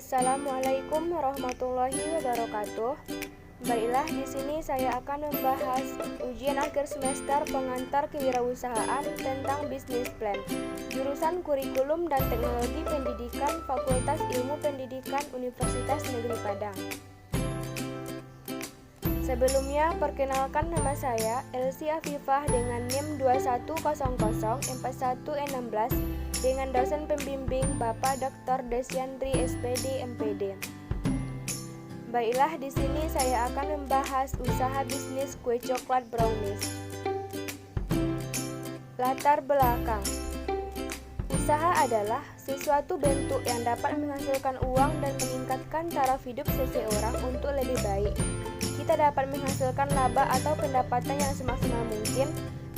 Assalamualaikum warahmatullahi wabarakatuh. Baiklah, di sini saya akan membahas ujian akhir semester pengantar kewirausahaan tentang bisnis plan, jurusan Kurikulum dan Teknologi Pendidikan Fakultas Ilmu Pendidikan Universitas Negeri Padang. Sebelumnya, perkenalkan nama saya Elsie Afifah dengan NIM 21004116 dengan dosen pembimbing Bapak Dr. Desyandri SPD MPD. Baiklah, di sini saya akan membahas usaha bisnis kue coklat brownies. Latar belakang. Usaha adalah sesuatu bentuk yang dapat menghasilkan uang dan meningkatkan taraf hidup seseorang untuk lebih baik. Kita dapat menghasilkan laba atau pendapatan yang semaksimal mungkin.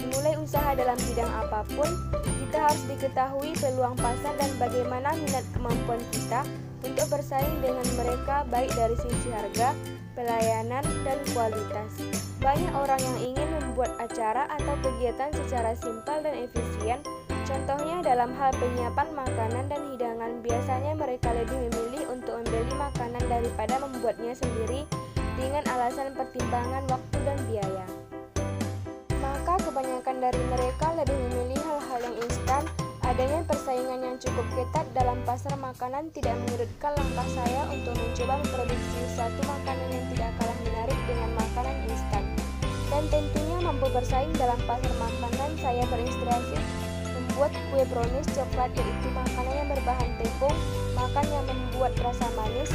Memulai usaha dalam bidang apapun, kita harus diketahui peluang pasar dan bagaimana minat kemampuan kita untuk bersaing dengan mereka baik dari sisi harga, pelayanan, dan kualitas. Banyak orang yang ingin membuat acara atau kegiatan secara simpel dan efisien. Contohnya dalam hal penyiapan makanan dan hidangan, biasanya mereka lebih memilih untuk membeli makanan daripada membuatnya sendiri dengan alasan pertimbangan waktu dan biaya. Maka kebanyakan dari mereka lebih memilih hal-hal yang instan. Adanya persaingan yang cukup ketat dalam pasar makanan tidak menyurutkan langkah saya untuk mencoba memproduksi suatu makanan yang tidak kalah menarik dengan makanan instan. Dan tentunya mampu bersaing dalam pasar makanan, saya berinspirasi membuat kue brownies coklat, yaitu makanan yang berbahan tepung, makan yang membuat rasa manis,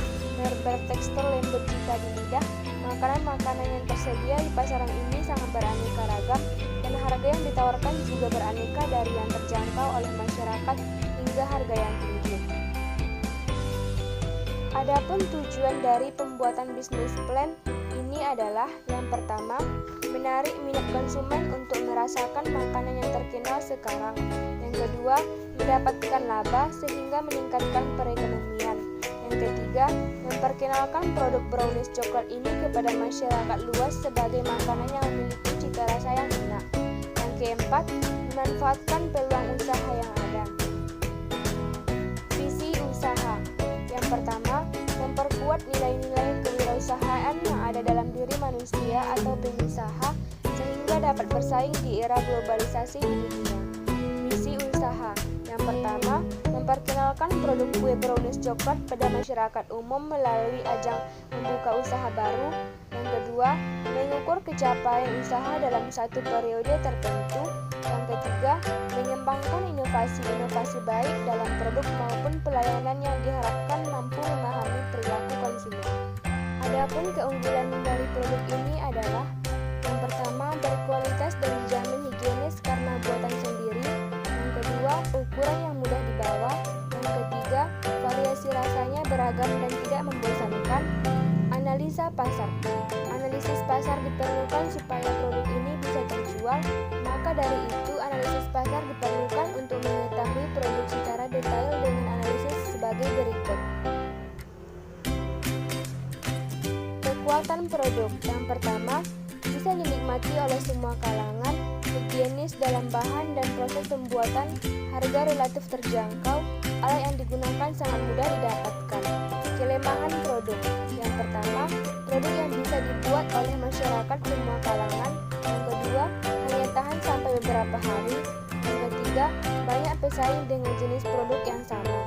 bertekstur lembut jika di lidah. Makanan-makanan yang tersedia di pasaran ini sangat beraneka ragam dan harga yang ditawarkan juga beraneka, dari yang terjangkau oleh masyarakat hingga harga yang tinggi. Adapun tujuan dari pembuatan bisnis plan ini adalah yang pertama, menarik minat konsumen untuk merasakan makanan yang terkenal sekarang. Yang kedua, mendapatkan laba sehingga meningkatkan perekonomian. Yang ketiga, memperkenalkan produk brownies coklat ini kepada masyarakat luas sebagai makanan yang memiliki cita rasa yang enak. Yang keempat, memanfaatkan peluang usaha yang ada. Visi usaha. Yang pertama, memperkuat nilai-nilai kewirausahaan yang ada dalam diri manusia atau pengusaha sehingga dapat bersaing di era globalisasi di dunia. Misi usaha. Yang pertama, memperkenalkan produk kue brownies coklat pada masyarakat umum melalui ajang membuka usaha baru. Yang kedua, mengukur pencapaian usaha dalam satu periode tertentu. Yang ketiga, mengembangkan inovasi-inovasi baik dalam produk maupun pelayanan yang diharapkan mampu memahami perilaku konsumen. Adapun keunggulan dari produk ini adalah yang pertama, berkualitas dan dijamin higienis karena buatan sendiri. Yang kedua, ukuran yang mudah dibawa. Yang ketiga, variasi rasanya beragam dan tidak membosankan. Analisa pasar. Analisis pasar diperlukan supaya produk ini bisa terjual. Maka dari itu, analisis pasar diperlukan untuk mengetahui produk secara detail dengan analisis sebagai berikut. Kekuatan produk. Yang pertama, bisa dinikmati oleh semua kalangan, higienis dalam bahan dan proses pembuatan, harga relatif terjangkau, alat yang digunakan sangat mudah didapatkan. Kelemahan produk. Yang pertama, produk yang bisa dibuat oleh masyarakat semua kalangan. Yang kedua, hanya tahan sampai beberapa hari. Yang ketiga, banyak pesaing dengan jenis produk yang sama.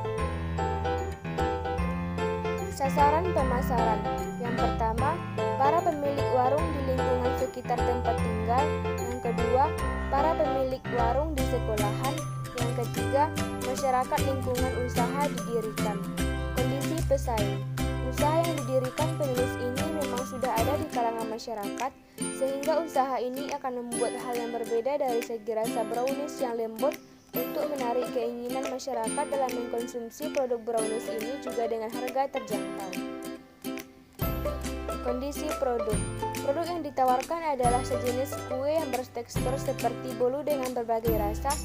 Sasaran pemasaran. Yang pertama, para pemilik warung di lingkungan sekitar tempat tinggal. Yang kedua, para pemilik warung di sekolahan. Yang ketiga, masyarakat lingkungan usaha didirikan. Kondisi pesaing. Usaha yang didirikan penulis ini memang sudah ada di kalangan masyarakat, sehingga usaha ini akan membuat hal yang berbeda dari segi rasa brownies yang lembut untuk menarik keinginan masyarakat dalam mengkonsumsi produk brownies ini juga dengan harga terjangkau. Kondisi produk. Produk yang ditawarkan adalah sejenis kue yang bertekstur seperti bolu dengan berbagai rasa.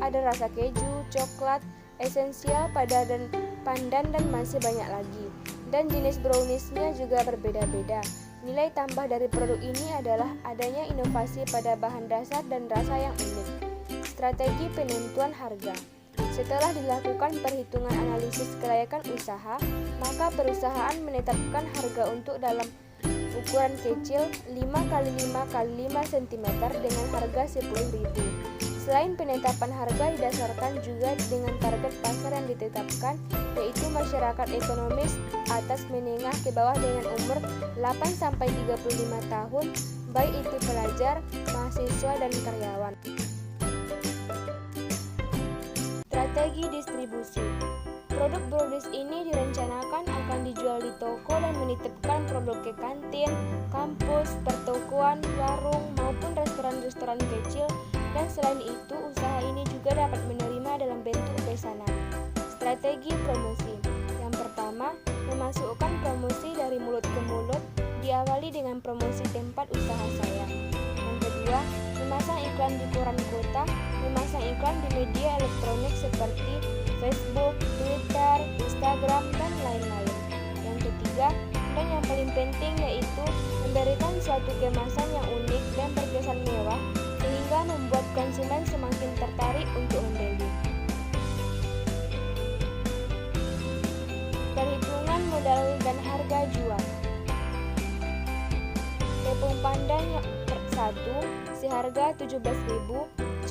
Ada rasa keju, coklat, esensial, pandan, dan masih banyak lagi. Dan jenis browniesnya juga berbeda-beda. Nilai tambah dari produk ini adalah adanya inovasi pada bahan dasar dan rasa yang unik. Strategi penentuan harga. Setelah dilakukan perhitungan analisis kelayakan usaha, maka perusahaan menetapkan harga untuk dalam ukuran kecil 5x5x5 cm dengan harga 10.000. Selain penetapan harga didasarkan juga dengan target pasar yang ditetapkan, yaitu masyarakat ekonomis atas menengah ke bawah dengan umur 8-35 tahun, baik itu pelajar, mahasiswa, dan karyawan. Strategi distribusi. Produk Brownies ini direncanakan akan dijual di toko dan menitipkan produk ke kantin, kampus, pertokoan, warung, maupun restoran-restoran kecil, dan selain itu usaha ini juga dapat menerima dalam bentuk pesanan. Strategi promosi. Yang pertama, memasukkan promosi dari mulut ke mulut, diawali dengan promosi tempat usaha saya. Yang kedua, memasang iklan di koran kota, memasang iklan di media elektronik seperti Facebook, Twitter, Instagram, dan lain-lain. Yang ketiga, dan yang paling penting yaitu memberikan suatu kemasan yang unik dan terkesan mewah sehingga membuat konsumen semakin tertarik untuk membeli. Perhitungan modal dan harga jual. Tepung pandan satu seharga 17.000,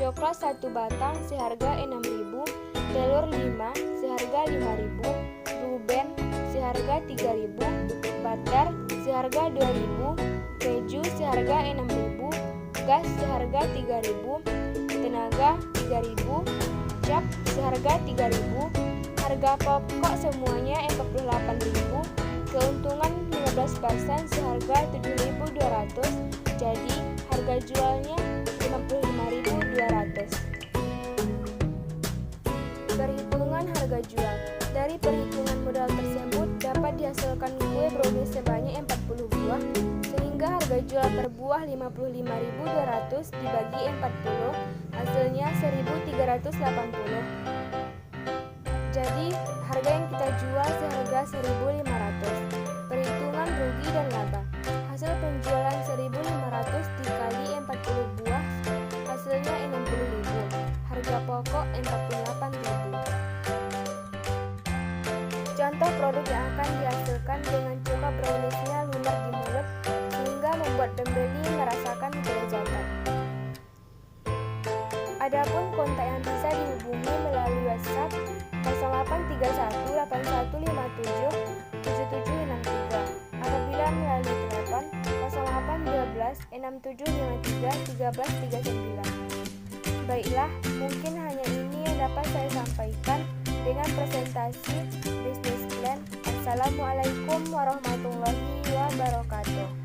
coklat 1 batang seharga 6.000, telur 5 seharga 5.000, ruben seharga 3.000, butter seharga 2.000, keju seharga 6.000, gas seharga 3.000, tenaga 3.000, cap seharga 3.000, harga pokok semuanya 48.000, keuntungan 15% seharga 7.200, jadi harga jualnya 55.200. Perhitungan harga jual. Dari perhitungan modal tersebut dapat dihasilkan kue brownies sebanyak 40 buah, sehingga harga jual per buah 55.200 dibagi 40, hasilnya 1.380. Jadi harga yang kita jual seharga 1.500. Perhitungan rugi dan laba. Hasil penjualan 1.500 dikali 40 buah, hasilnya 60.000. Harga pokok 48.000. Contoh produk yang akan dihasilkan dengan coba browniesnya lunak di mulut sehingga membuat pembeli merasakan kelezatan. Adapun kontak yang bisa dihubungi melalui WhatsApp 083181577763. Apabila melalui telepon 0812-6753-1339. Baiklah, mungkin hanya ini yang dapat saya sampaikan dengan presentasi bisnis plan. Assalamualaikum warahmatullahi wabarakatuh.